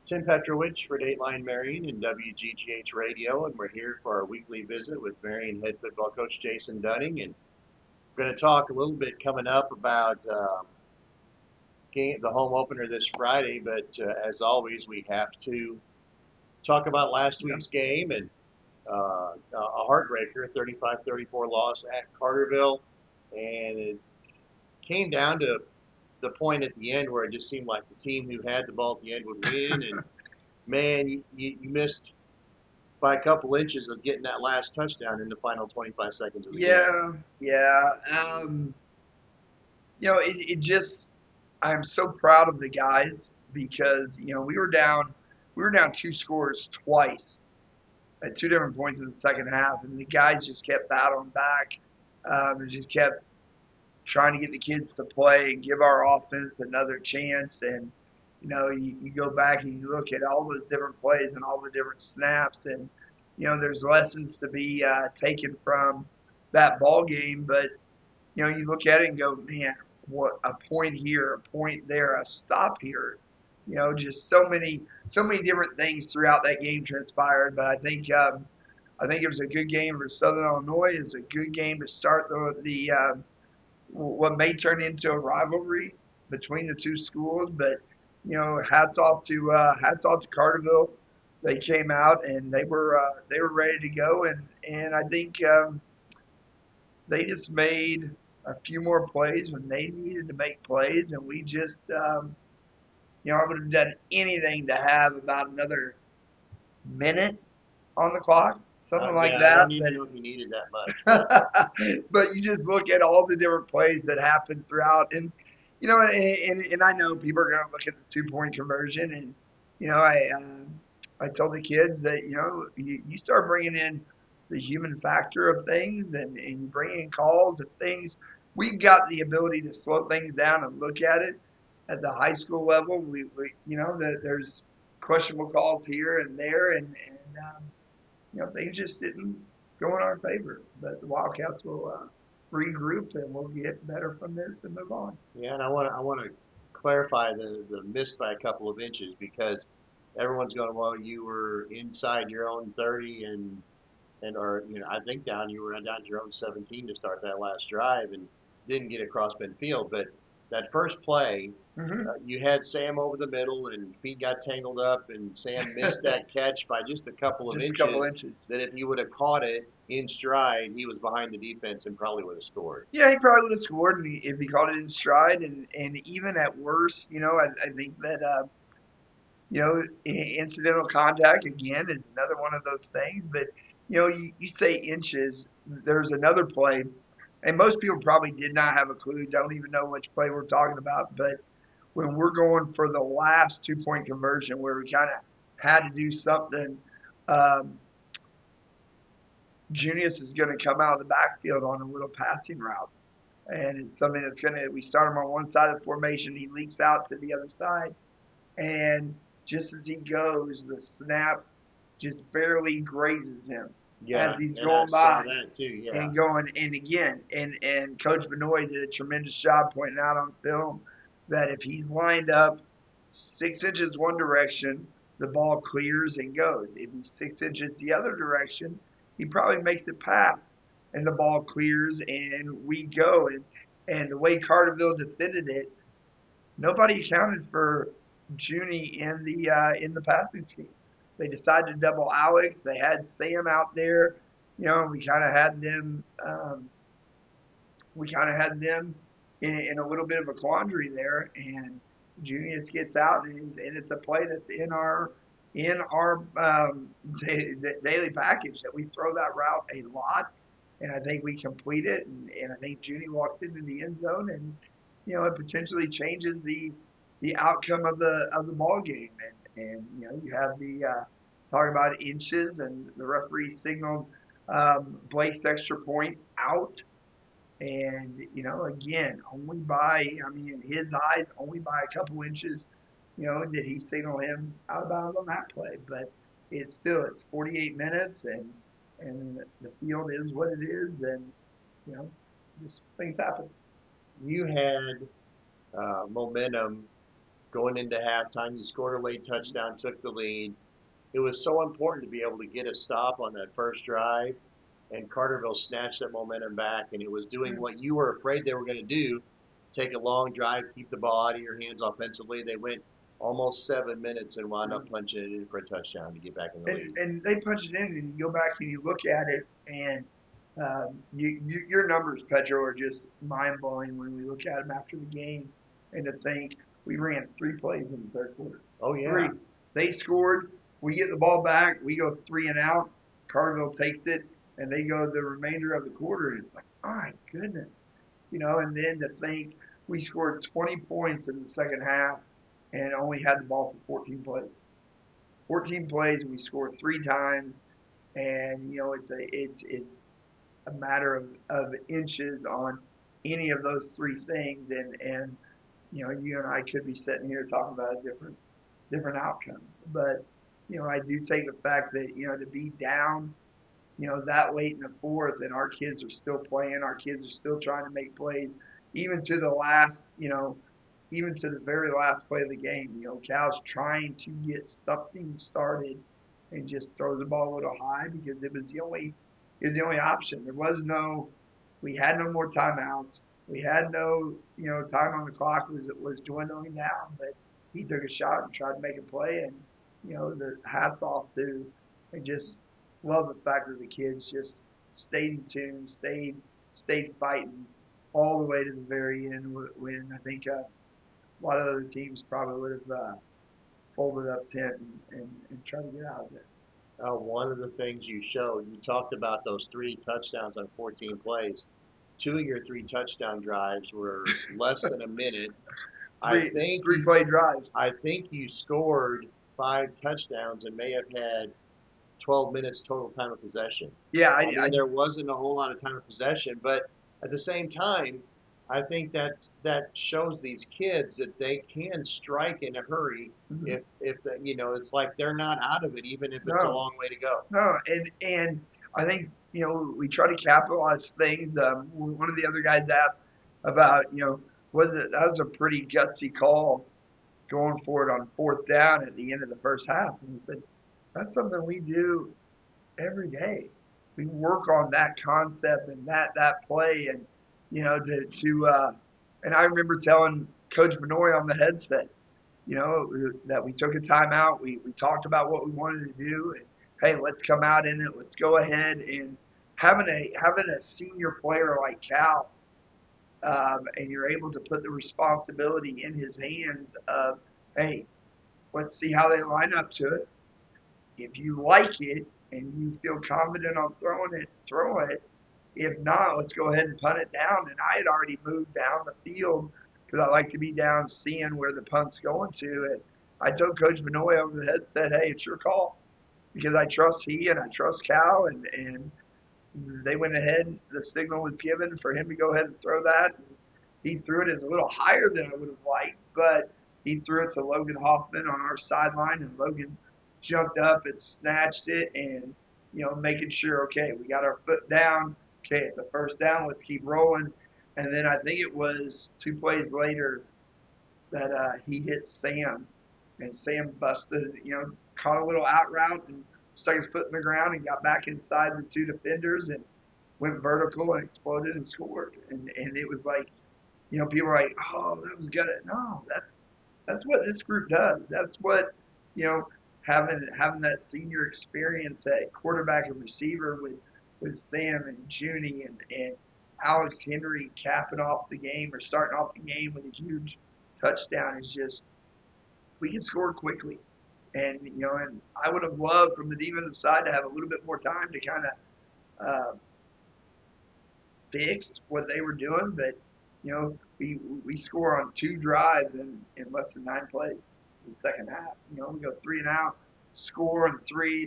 Tim Petrowich for Dateline Marion and WGGH Radio, and we're here for our weekly visit with Marion head football coach Jason Dunning, and we're going to talk a little bit coming up about the home opener this Friday. But as always, we have to talk about last week's game and a heartbreaker, a 35-34 loss at Carterville, and it came down to the point at the end where it just seemed like the team who had the ball at the end would win. And man, you missed by a couple inches of getting that last touchdown in the final 25 seconds of the game. Yeah. It just, I'm so proud of the guys because, we were down two scores twice at two different points in the second half, and the guys just kept battling back. And just kept trying to get the kids to play and give our offense another chance. And, you go back and you look at all those different plays and all the different snaps, and, there's lessons to be taken from that ball game. But, you look at it and go, man, what a point here, a point there, a stop here. Just so many different things throughout that game transpired. But I think it was a good game for Southern Illinois. It's a good game to start the what may turn into a rivalry between the two schools. But hats off to Carterville. They came out and they were ready to go, and I think they just made a few more plays when they needed to make plays, and we just I would have done anything to have about another minute on the clock, something like I that. don't even know if he needed that much. But you just look at all the different plays that happened throughout, and and I know people are going to look at the 2 point conversion, and I told the kids that you start bringing in the human factor of things, and you bring in calls of things. We've got the ability to slow things down and look at it at the high school level. That there's questionable calls here and there, and things just didn't go in our favor. But the Wildcats will regroup, and we'll get better from this and move on. Yeah, and I want to clarify the miss by a couple of inches, because everyone's going, well, you were inside your own 30 and or I think you were down to your own 17 to start that last drive and didn't get across midfield. But that first play, you had Sam over the middle, and feet got tangled up, and Sam missed that catch by just a couple of Just a inches. couple inches. That if he would have caught it in stride, he was behind the defense and probably would have scored. Yeah, he probably would have scored if he caught it in stride, and even at worst, I think that incidental contact again is another one of those things. But you say inches. There's another play, and most people probably did not have a clue, don't even know which play we're talking about. But when we're going for the last 2 point conversion, where we kind of had to do something, Junius is going to come out of the backfield on a little passing route. And it's something that's we start him on one side of the formation, he leaks out to the other side. And just as he goes, the snap just barely grazes him as he's going by. That too, yeah. And going, and again, and Coach Benoit did a tremendous job pointing out on film that if he's lined up 6 inches one direction, the ball clears and goes. If he's 6 inches the other direction, he probably makes it pass, and the ball clears and we go. And the way Carterville defended it, nobody accounted for Junie in the passing scheme. They decided to double Alex. They had Sam out there. We kind of had them. In a little bit of a quandary there, and Junius gets out, and it's a play that's in our daily package that we throw that route a lot, and I think we complete it, and I think Junie walks into the end zone, and it potentially changes the outcome of the ball game, and you have the talking about inches, and the referee signaled Blake's extra point out. And, again, only by, in his eyes, only by a couple inches, did he signal him out of bounds on that play. But it's 48 minutes, and the field is what it is, and, just things happen. You had momentum Going into halftime, you scored a late touchdown, took the lead. It was so important to be able to get a stop on that first drive, and Carterville snatched that momentum back, and it was doing what you were afraid they were going to do, take a long drive, keep the ball out of your hands offensively. They went almost 7 minutes and wound up punching it in for a touchdown to get back in the lead. And they punch it in, and you go back and you look at it, and your numbers, Petro, are just mind blowing when we look at them after the game, and to think we ran 3 plays in the third quarter. Oh yeah. 3. They scored. We get the ball back. We go 3 and out. Carterville takes it, and they go the remainder of the quarter. And it's like, my goodness, And then to think we scored 20 points in the second half, and only had the ball for 14 plays. 14 plays, and we scored 3 times, and it's a matter of inches on any of those 3 things, and you and I could be sitting here talking about a different outcome, but I do take the fact that to be down that late in the fourth, and our kids are still playing, our kids are still trying to make plays, even to the last even to the very last play of the game. Cal's trying to get something started and just throws the ball a little high because it was the only option. We had no more timeouts. We had no, time on the clock was dwindling down, but he took a shot and tried to make a play, and the hats off to. I just love the fact that the kids just stayed in tune, stayed fighting all the way to the very end. When I think a lot of other teams probably would have folded up tent and tried to get out of there. One of the things you showed, you talked about those 3 touchdowns on 14 plays. 2 of your 3 touchdown drives were less than a minute. I think 3 play drives. I think you scored 5 touchdowns and may have had 12 minutes total time of possession. Yeah, I mean, there wasn't a whole lot of time of possession, but at the same time, I think that shows these kids that they can strike in a hurry if it's like they're not out of it, even if it's a long way to go. No, and I think we try to capitalize things. One of the other guys asked about that was a pretty gutsy call going for it on 4th down at the end of the first half, and he said that's something we do every day. We work on that concept and that play, and and I remember telling Coach Benoit on the headset, that we took a timeout. We talked about what we wanted to do, and hey, let's come out in it. Let's go ahead, and having a senior player like Cal, and you're able to put the responsibility in his hands of, hey, let's see how they line up to it. If you like it and you feel confident on throwing it, throw it. If not, let's go ahead and punt it down. And I had already moved down the field because I like to be down seeing where the punt's going to. And I told Coach Benoit over the headset, hey, it's your call, because I trust he and I trust Cal. And they went ahead. The signal was given for him to go ahead and throw that. He threw it as a little higher than I would have liked, but he threw it to Logan Hoffman on our sideline, and Logan jumped up and snatched it, and making sure, okay, we got our foot down. Okay, it's a first down. Let's keep rolling. And then I think it was 2 plays later that he hit Sam, and Sam busted, caught a little out route and stuck his foot in the ground and got back inside the 2 defenders and went vertical and exploded and scored. And it was like, people are like, oh, that was good. No, that's what this group does. That's what, having that senior experience at quarterback and receiver with Sam and Junie and Alex Henry capping off the game or starting off the game with a huge touchdown is just, we can score quickly. And, and I would have loved from the defensive side to have a little bit more time to kind of fix what they were doing. But, we score on 2 drives in less than 9 plays in the second half. We go 3 and out, score on 3,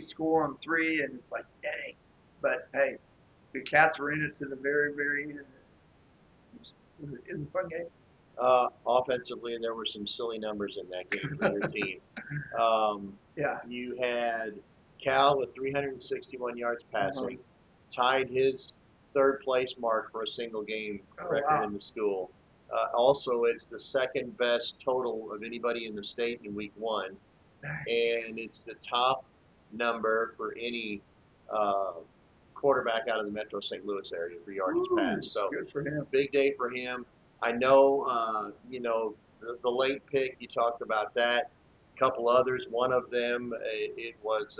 and it's like, dang. But, hey, the Cats were in it to the very, very end. It was a fun game. Offensively, there were some silly numbers in that game for your team. Yeah. You had Cal with 361 yards passing, tied his 3rd place mark for a single game record in the school. Also, it's the second best total of anybody in the state in week one, and it's the top number for any uh, quarterback out of the Metro St. Louis area for yardage pass. So good for him. big day for him. I know, the late pick. You talked about that. A couple others. One of them, it was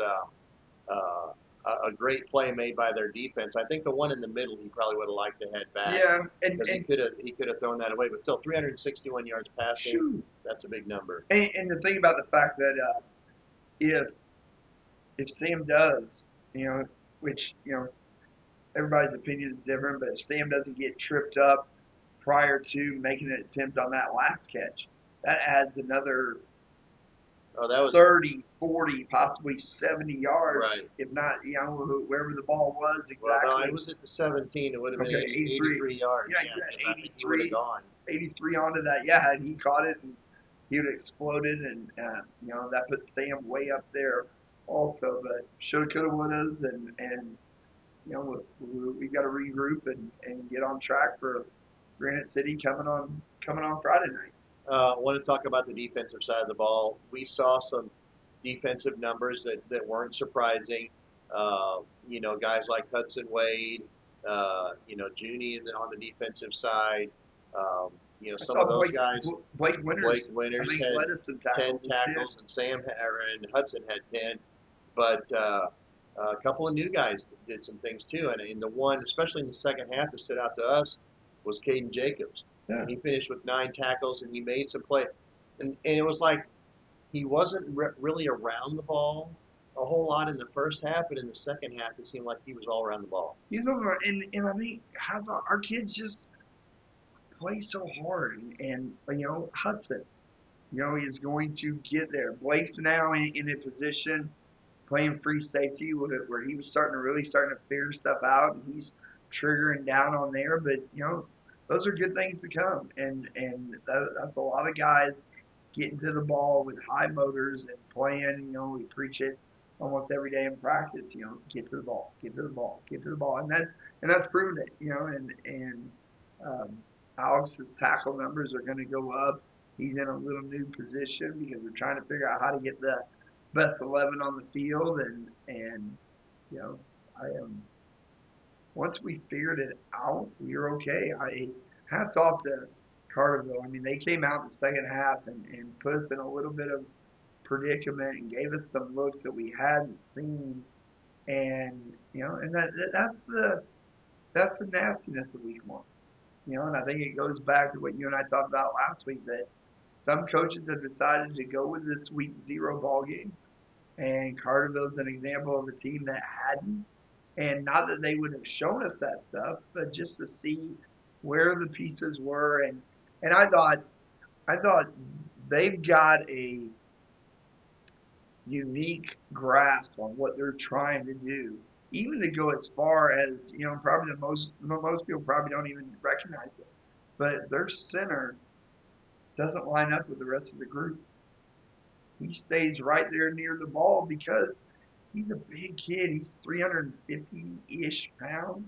a great play made by their defense. I think the one in the middle, he probably would have liked to head back. Yeah, because he could have thrown that away. But still, 361 yards passing. Shoot. That's a big number. And the thing about the fact that if Sam does, which everybody's opinion is different, but if Sam doesn't get tripped up prior to making an attempt on that last catch, that adds another 30, 40, possibly 70 yards, right. If not, wherever the ball was exactly. Well, no, it was at the 17. It would have been 83 yards. Yeah, 83. 83 onto that. Yeah, and he caught it, and he would have exploded, and that put Sam way up there also. But shoulda, coulda, wouldas, and we got to regroup and get on track for Granite City coming on Friday night. I want to talk about the defensive side of the ball. We saw some defensive numbers that weren't surprising. Guys like Hudson Wade, Junie on the defensive side. Some of those guys. Blake Winters had led us in 10 tackles, and Hudson had 10. But a couple of new guys did some things too. And in the one, especially in the second half, that stood out to us was Caden Jacobs. Yeah. He finished with 9 tackles, and he made some play. And it was like he wasn't really around the ball a whole lot in the first half, but in the second half, it seemed like he was all around the ball. And I think our kids just play so hard. And Hudson, is going to get there. Blake's now in a position playing free safety where he was starting to figure stuff out, and he's triggering down on there. But those are good things to come, and that's a lot of guys getting to the ball with high motors and playing. We preach it almost every day in practice. Get to the ball, get to the ball, get to the ball, and that's proven it. Alex's tackle numbers are going to go up. He's in a little new position because we're trying to figure out how to get the best 11 on the field, and I am. Once we figured it out, we were okay. Hats off to Carterville. I mean, they came out in the second half and put us in a little bit of predicament and gave us some looks that we hadn't seen. And that's the nastiness of week one. And I think it goes back to what you and I talked about last week, that some coaches have decided to go with this week 0 ball game, and Carterville's an example of a team that hadn't. And not that they would have shown us that stuff, but just to see where the pieces were. And I thought they've got a unique grasp on what they're trying to do, even to go as far as, probably most people probably don't even recognize it. But their center doesn't line up with the rest of the group. He stays right there near the ball because he's a big kid. He's 350-ish pounds.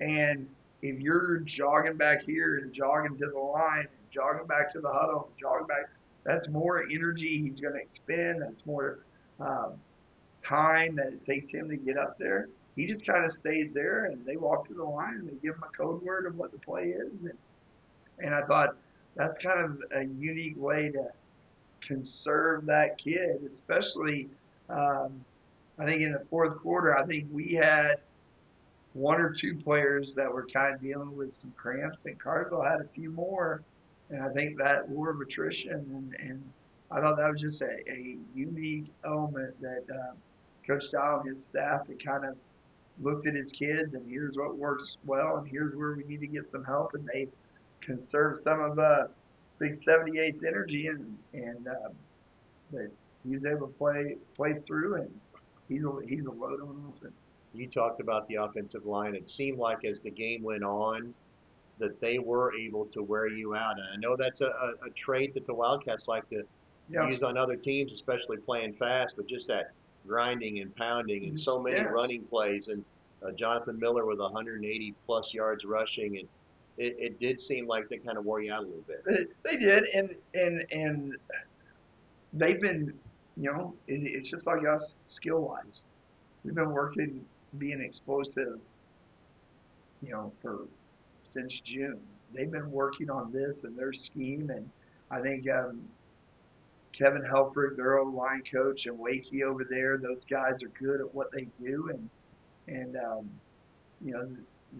And if you're jogging back here and jogging to the line, and jogging back to the huddle, and jogging back, that's more energy he's going to expend. That's more time that it takes him to get up there. He just kind of stays there, and they walk to the line, and they give him a code word of what the play is. And I thought that's kind of a unique way to conserve that kid, especially I think in the fourth quarter, I think we had 1 or 2 players that were kind of dealing with some cramps, and Carterville had a few more. And I think that war of attrition, and I thought that was just a unique element that Coach Dial and his staff had kind of looked at his kids, and here's what works well, and here's where we need to get some help. And they conserved some of Big 78's energy, and that he was able to play through, and he's a load on offense. You talked about the offensive line. It seemed like as the game went on that they were able to wear you out. And I know that's a trait that the Wildcats like to use on other teams, especially playing fast, but just that grinding and pounding and so many running plays. And Jonathan Miller with 180-plus yards rushing. And it did seem like they kind of wore you out a little bit. They did, and they've been, it's just like us skill wise. We've been working being explosive, for since June. They've been working on this and their scheme, and I think Kevin Helfrich, their old line coach, and Wakey over there, those guys are good at what they do, and you know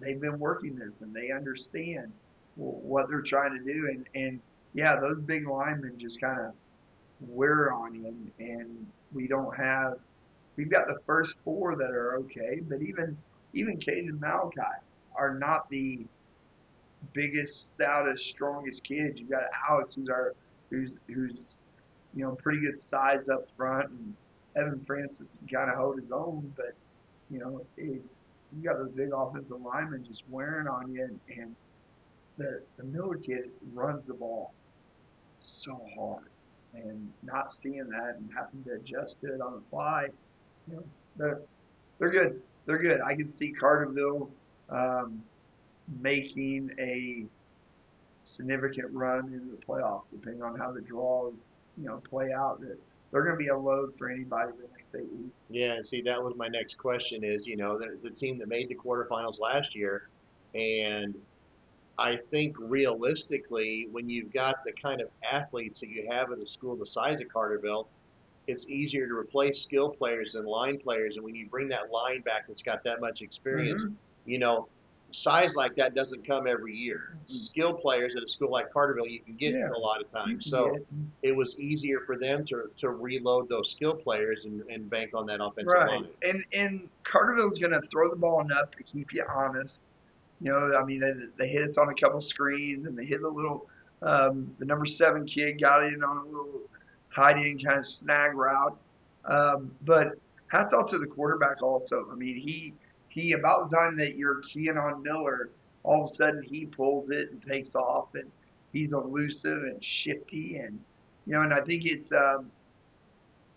they've been working this and they understand what they're trying to do, and yeah, those big linemen just kind of wear on you, and we've got the first four that are okay, but even Cade and Malachi are not the biggest, stoutest, strongest kids. You've got Alex, who's pretty good size up front, and Evan Francis can kind of hold his own, but it's you got those big offensive linemen just wearing on you, and the Miller kid runs the ball so hard, and not seeing that and having to adjust to it on the fly, you know, they're they're good. They're good. I can see Carterville um, making a significant run into the playoffs, depending on how the draws, play out. That they're going to be a load for anybody the next 8 weeks. Yeah, and see, that was my next question is, the team that made the quarterfinals last year, and I think realistically, when you've got the kind of athletes that you have at a school the size of Carterville, it's easier to replace skill players than line players. And when you bring that line back that's got that much experience, Mm-hmm. you know, size like that doesn't come every year. Mm-hmm. Skill players at a school like Carterville, you can get Yeah, a lot of you times. can So get it was easier for them to reload those skill players and bank on that offensive right, line. and Carterville's going to throw the ball enough to keep you honest. I mean, they hit us on a couple screens, and they hit a little. The number 7 kid got in on a little hide-in kind of snag route. But hats off to the quarterback also. I mean, he about the time that you're keying on Miller, all of a sudden he pulls it and takes off, and he's elusive and shifty, and I think it's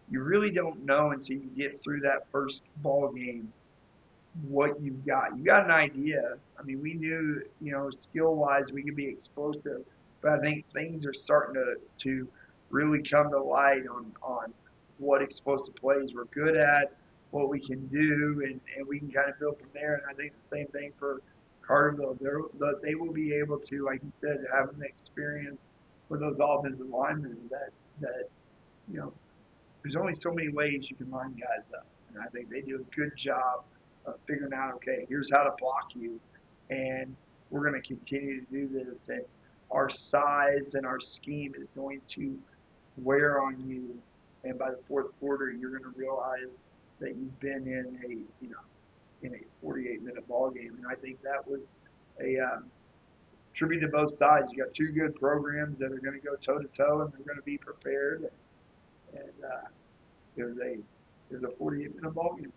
you really don't know until you get through that first ball game what you've got. You got an idea. I mean, we knew, skill wise, we could be explosive, but I think things are starting to really come to light on what explosive plays we're good at, what we can do, and we can kind of build from there. And I think the same thing for Carterville. They will be able to, like you said, have an experience with those offensive linemen that you know there's only so many ways you can line guys up, and I think they do a good job of figuring out, okay, here's how to block you, and we're going to continue to do this, and our size and our scheme is going to wear on you, and by the fourth quarter, you're going to realize that you've been in a 48-minute ball game, and I think that was a tribute to both sides. You got two good programs that are going to go toe to toe, and they're going to be prepared, and there's a 48-minute ball game.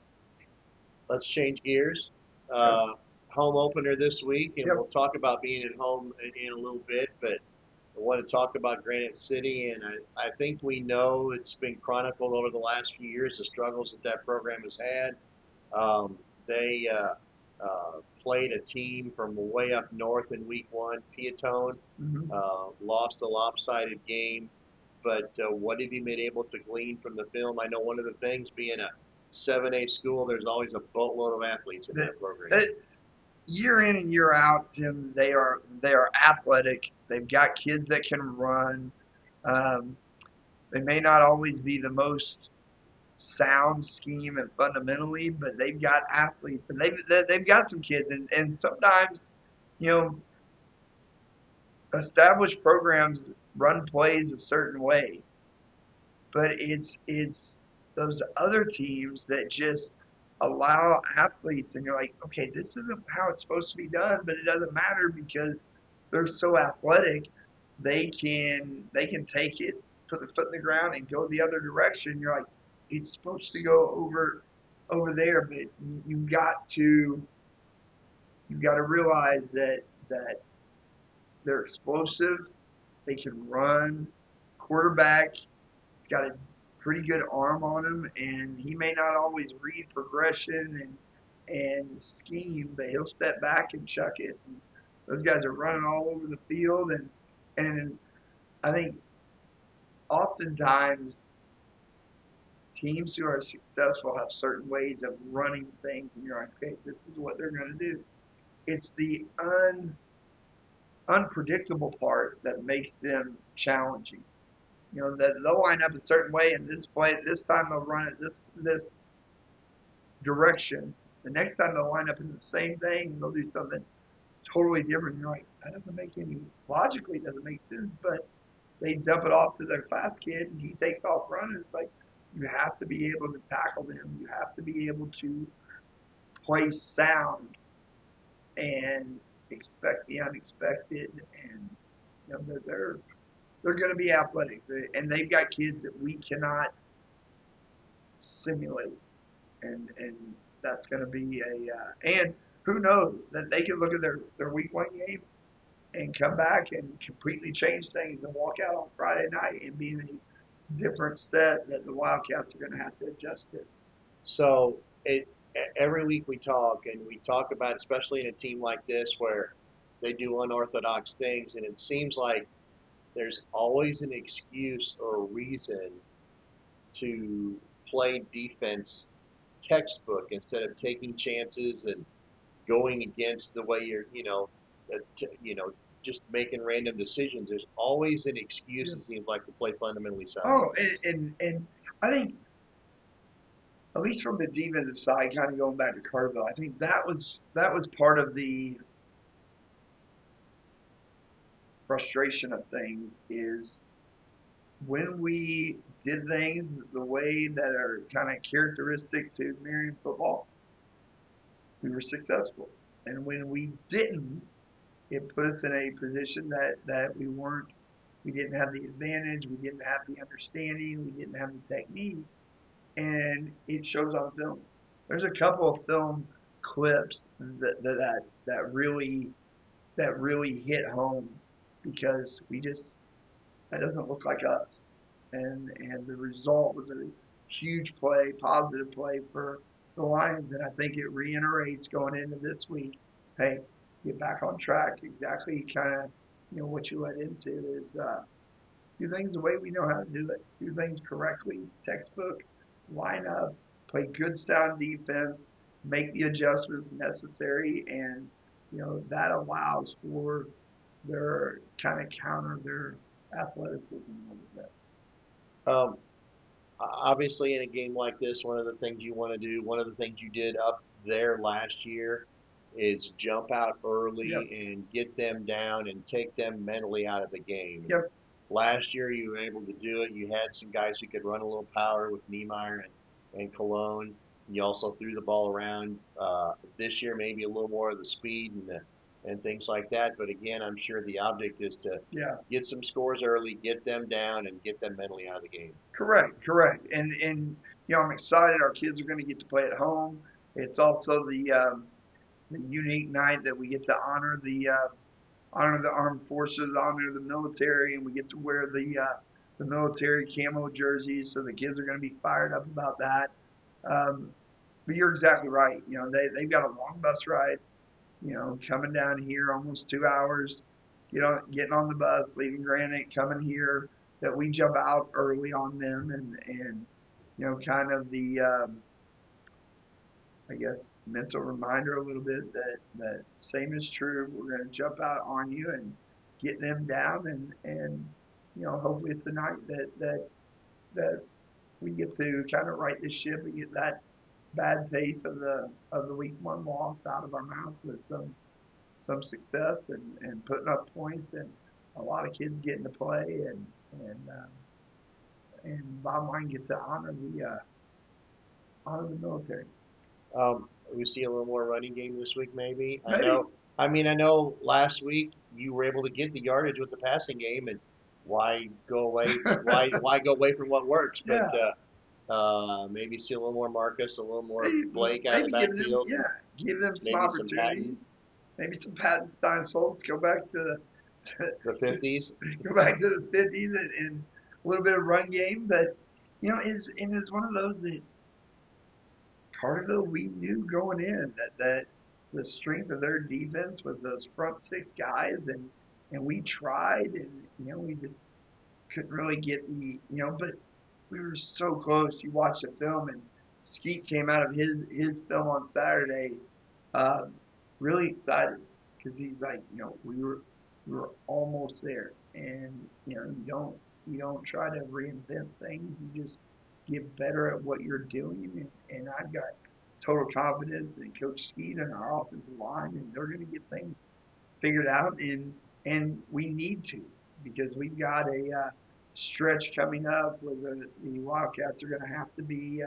Let's change gears. Home opener this week, and Yep. we'll talk about being at home in a little bit, but I want to talk about Granite City, and I think we know it's been chronicled over the last few years, the struggles that program has had. They played a team from way up north in week one, Peatone, Mm-hmm. lost a lopsided game. But what have you been able to glean from the film? I know one of the things being a 7A school, there's always a boatload of athletes in that program. Year in and year out, Tim, they are athletic. They've got kids that can run. Um, they may not always be the most sound scheme and fundamentally, but they've got athletes, and they've got some kids, and sometimes, you know, established programs run plays a certain way, but it's those other teams that just allow athletes, and you're like, okay, this isn't how it's supposed to be done, but it doesn't matter because they're so athletic. They can take it, put the foot in the ground, and go the other direction. You're like, it's supposed to go over there, but you've got to realize that they're explosive. They can run. Quarterback, he's got a pretty good arm on him, and he may not always read progression and scheme, but he'll step back and chuck it. And Those guys are running all over the field, and I think oftentimes teams who are successful have certain ways of running things, and you're like, okay, this is what they're going to do. It's the unpredictable part that makes them challenging. You know, that they'll line up a certain way, and this time they'll run it this direction. The next time they'll line up in the same thing, and they'll do something totally different. And you're like, that doesn't make any logically doesn't make sense, but they dump it off to their class kid, and he takes off running. It's like you have to be able to tackle them. You have to be able to play sound and expect the unexpected. And you know they're going to be athletic, and they've got kids that we cannot simulate, and that's going to be and who knows that they can look at their week 1 game and come back and completely change things and walk out on Friday night and be in a different set that the Wildcats are going to have to adjust to. So every week we talk, and we talk about, especially in a team like this where they do unorthodox things, and it seems like there's always an excuse or reason to play defense textbook instead of taking chances and going against the way just making random decisions. There's always an excuse, it seems like, to play fundamentally sound. Oh, and I think, at least from the defensive side, kind of going back to Carterville, I think that was part of the frustration of things is when we did things the way that are kind of characteristic to Marion football, we were successful. And when we didn't, it put us in a position that we didn't have the advantage, we didn't have the understanding, we didn't have the technique, and it shows on film. There's a couple of film clips that really hit home because that doesn't look like us, and the result was a huge play, positive play for the Lions, and I think it reiterates going into this week. Hey, get back on track. Exactly, kind of, what you led into is do things the way we know how to do it. Do things correctly, textbook, line up, play good sound defense, make the adjustments necessary, and that allows for their kind of counter their athleticism a little bit. Obviously, in a game like this, one of the things you want to do, one of the things you did up there last year, is jump out early Yep. and get them down and take them mentally out of the game. Yep. Last year, you were able to do it. You had some guys who could run a little power with Niemeyer and Cologne. You also threw the ball around. This year, maybe a little more of the speed and things like that. But again, I'm sure the object is to get some scores early, get them down, and get them mentally out of the game. Correct. And I'm excited. Our kids are going to get to play at home. It's also the unique night that we get to honor the armed forces, honor the military, and we get to wear the military camo jerseys. So the kids are going to be fired up about that. But you're exactly right. They've got a long bus ride. Coming down here almost 2 hours, getting on the bus, leaving Granite, coming here. That we jump out early on them, and kind of the I guess mental reminder a little bit that same is true. We're going to jump out on you and get them down, and hopefully it's a night that we get to kind of right this ship and get that bad taste of the week 1 loss out of our mouth with some success and putting up points and a lot of kids getting to play and bottom line get to honor the military. We see a little more running game this week, maybe. I know last week you were able to get the yardage with the passing game, and why go away? why go away from what works? But maybe see a little more Marcus, a little more Blake out of the backfield. Give them some opportunities. Maybe some Patton Stein-Soltz. Go back to the 50s. Go back to the 50s and a little bit of run game, but is one of those that Carterville we knew going in that the strength of their defense was those front six guys, and we tried, and we just couldn't really get but we were so close. You watch the film, and Skeet came out of his film on Saturday, uh, really excited because he's like, we were almost there, and you don't try to reinvent things. You just get better at what you're doing, and I've got total confidence in Coach Skeet and our offensive line, and they're going to get things figured out, and we need to because we've got a stretch coming up where the Wildcats are going to have to be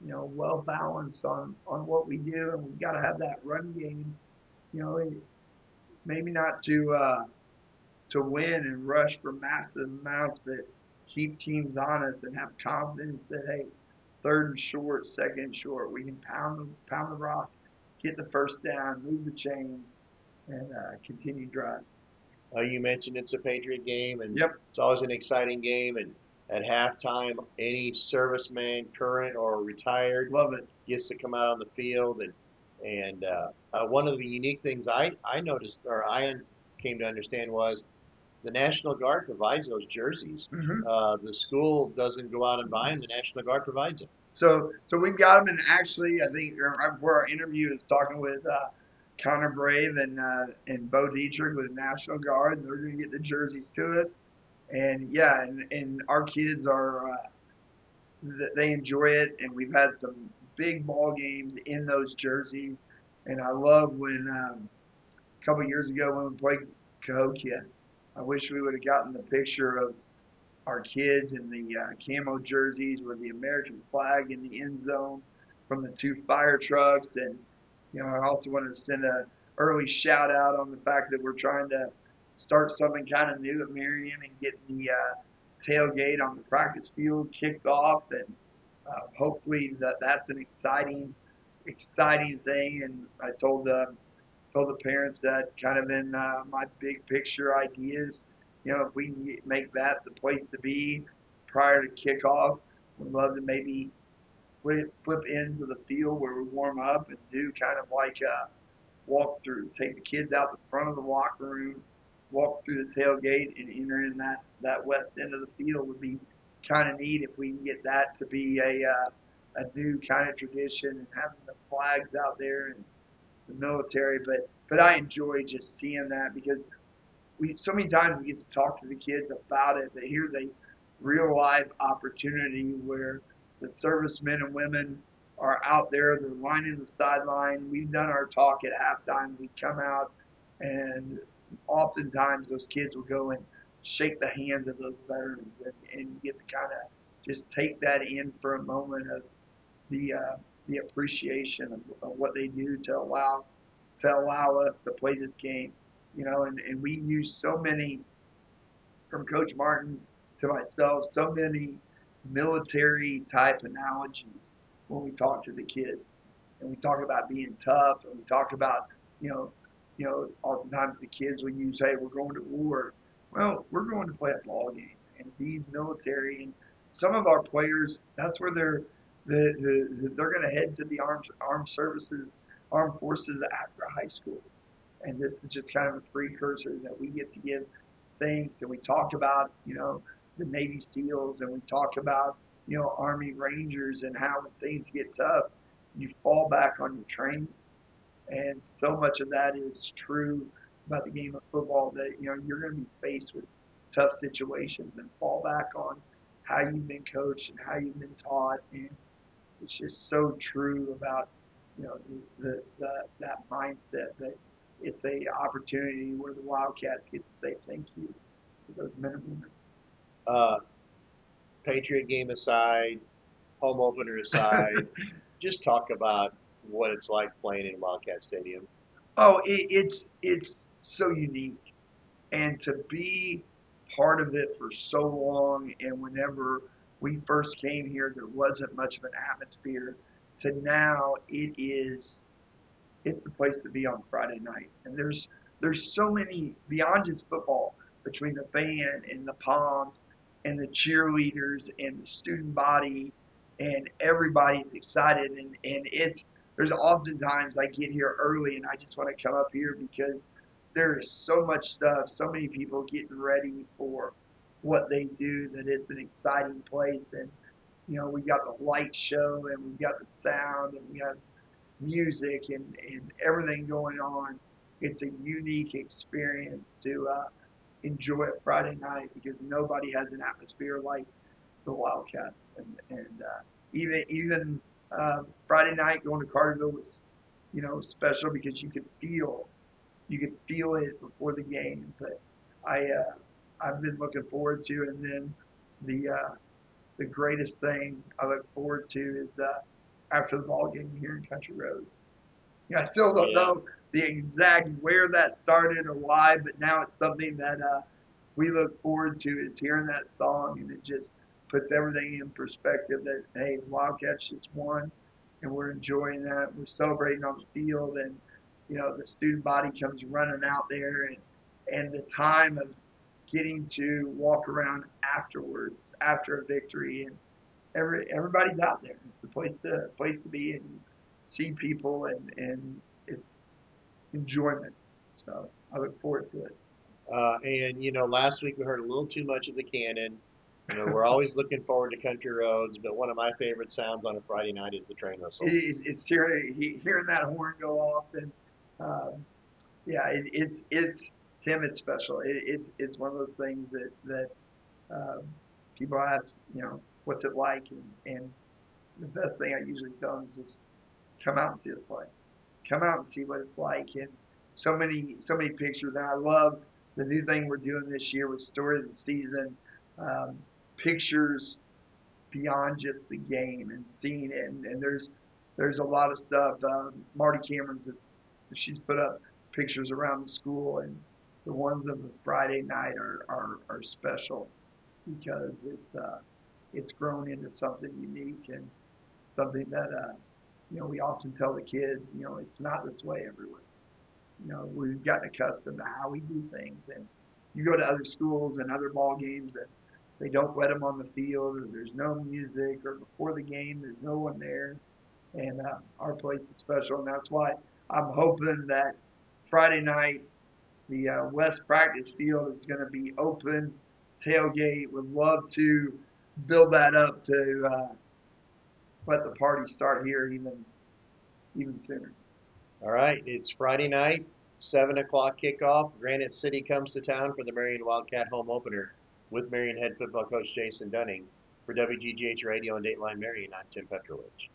well balanced on what we do, and we've got to have that run game. Maybe not to win and rush for massive amounts, but keep teams honest and have confidence that hey, third and short, second and short, we can pound the rock, get the first down, move the chains, and continue drive. You mentioned it's a Patriot game, and Yep. it's always an exciting game. And at halftime, any serviceman, current or retired, Love it. gets to come out on the field. And one of the unique things I noticed, or I came to understand, was the National Guard provides those jerseys. Mm-hmm. The school doesn't go out and buy them. The National Guard provides them. So we've got them, and actually, I think right before our interview is talking with Connor Brave and Bo Dietrich with the National Guard. They're going to get the jerseys to us, and yeah, and our kids they enjoy it, and we've had some big ball games in those jerseys, and I love when a couple of years ago when we played Cahokia, I wish we would have gotten the picture of our kids in the camo jerseys with the American flag in the end zone from the two fire trucks. And, I also want to send an early shout out on the fact that we're trying to start something kind of new at Marion and get the tailgate on the practice field kicked off. And hopefully that's an exciting thing. And I told the parents that kind of in my big picture ideas, if we can make that the place to be prior to kickoff, we'd love to maybe flip ends of the field where we warm up and do kind of like a walk through, take the kids out the front of the locker room, walk through the tailgate and enter in that west end of the field would be kind of neat if we can get that to be a new kind of tradition and having the flags out there and the military, but I enjoy just seeing that because so many times we get to talk to the kids about it, but here's a real life opportunity where the servicemen and women are out there, they're lining the sideline. We've done our talk at halftime. We come out, and oftentimes those kids will go and shake the hands of those veterans and get to kind of just take that in for a moment of the appreciation of what they do to allow us to play this game. And we use so many, from Coach Martin to myself, so many military type analogies when we talk to the kids. And we talk about being tough, and we talk about, oftentimes the kids will use, hey, we're going to war. Well, we're going to play a ball game. And these military, and some of our players, that's where they're going to head to the armed forces after high school. And this is just kind of a precursor that we get to give thanks. And we talk about, the Navy SEALs, and we talk about, Army Rangers, and how when things get tough, you fall back on your training. And so much of that is true about the game of football that, you're going to be faced with tough situations and fall back on how you've been coached and how you've been taught. And it's just so true about, that mindset that it's a opportunity where the Wildcats get to say thank you to those men and women. Patriot game aside, home opener aside, just talk about what it's like playing in Wildcat Stadium. Oh, it's so unique, and to be part of it for so long. And whenever we first came here, there wasn't much of an atmosphere. To now, it's the place to be on Friday night. And there's so many beyond just football, between the band and the palms and the cheerleaders and the student body, and everybody's excited, and it's there's oftentimes I get here early and I just want to come up here because there is so much stuff, so many people getting ready for what they do that it's an exciting place. And we got the light show and we got the sound and we got music and everything going on. It's a unique experience to enjoy a Friday night because nobody has an atmosphere like the Wildcats. And even Friday night going to Carterville was special because you could feel it before the game. But I've been looking forward to, and then the greatest thing I look forward to is after the ball game here in Country Road. I still don't Yeah. know the exact where that started or why, but now it's something that we look forward to is hearing that song, and it just puts everything in perspective that, hey, the Wildcats just won, and we're enjoying that. We're celebrating on the field, and, the student body comes running out there, and the time of getting to walk around afterwards, after a victory, and everybody's out there. It's a place to be and see people, and it's enjoyment. So I look forward to it. And last week we heard a little too much of the cannon. We're always looking forward to country roads, but one of my favorite sounds on a Friday night is the train whistle. It's hearing that horn go off, and um, yeah, it's Tim. It's special. It's one of those things that um, people ask, what's it like, and the best thing I usually tell them is just come out and see us play. Come out and see what it's like. And so many pictures. And I love the new thing we're doing this year with Story of the Season, um, pictures beyond just the game and seeing it. And there's a lot of stuff. Marty Cameron's she's put up pictures around the school, and the ones of the Friday night are special because it's grown into something unique and something that we often tell the kids, it's not this way everywhere. We've gotten accustomed to how we do things, and you go to other schools and other ball games and they don't let them on the field, or there's no music, or before the game there's no one there. And our place is special, and that's why I'm hoping that Friday night the West practice field is going to be open tailgate. Would love to build that up to let the party start here even sooner. All right, it's Friday night, 7 o'clock kickoff. Granite City comes to town for the Marion Wildcat home opener with Marion head football coach Jason Dunning. For WGGH Radio and Dateline Marion, I'm Tim Petrowich.